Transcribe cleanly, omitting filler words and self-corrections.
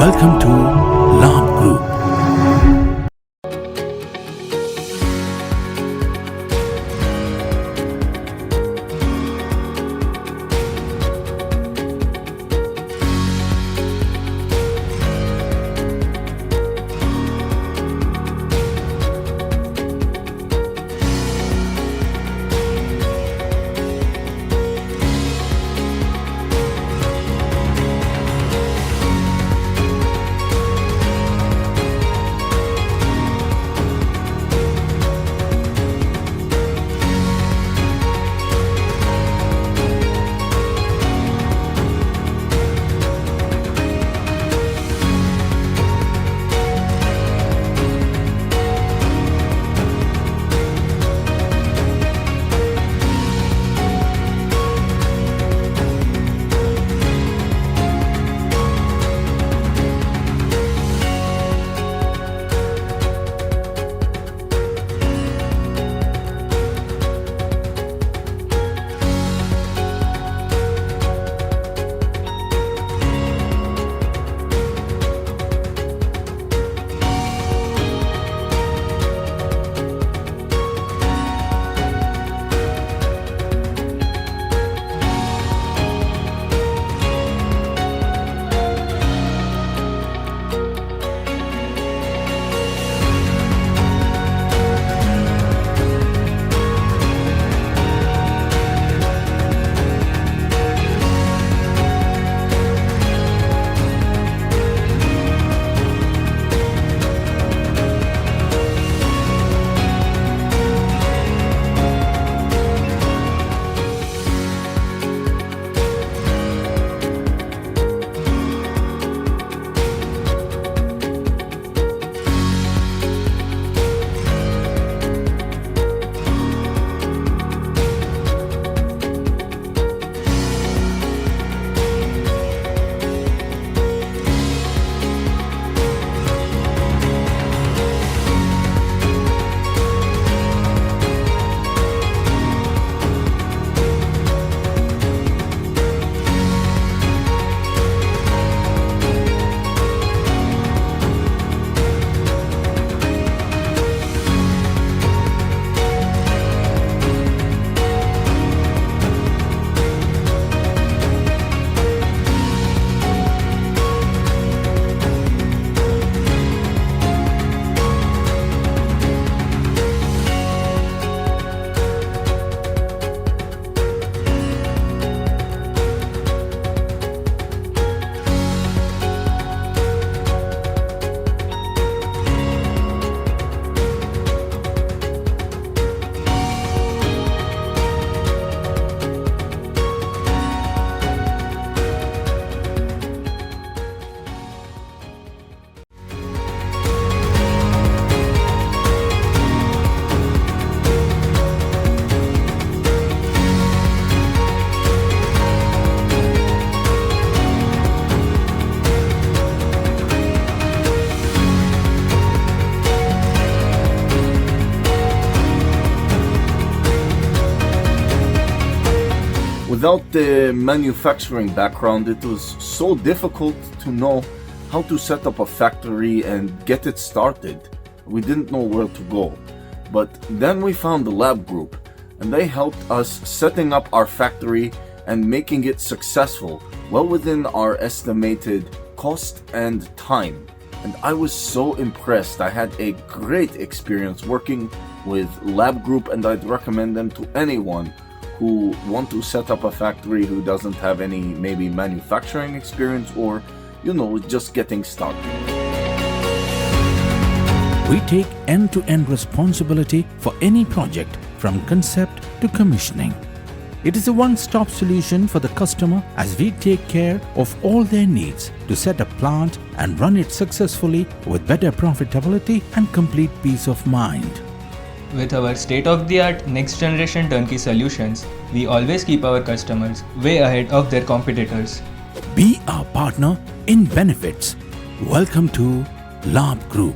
Welcome to Labh Group. Without the manufacturing background, it was so difficult to know how to set up a factory and get it started. We didn't know where to go. But then we found the Labh Group, and they helped us setting up our factory and making it successful, well within our estimated cost and time. And I was so impressed. I had a great experience working with Labh Group, and I'd recommend them to anyone who want to set up a factory who doesn't have any maybe manufacturing experience or, just getting started. We take end-to-end responsibility for any project from concept to commissioning. It is a one-stop solution for the customer as we take care of all their needs to set a plant and run it successfully with better profitability and complete peace of mind. With our state-of-the-art next-generation turnkey solutions, we always keep our customers way ahead of their competitors. Be our partner in benefits. Welcome to Labh Group.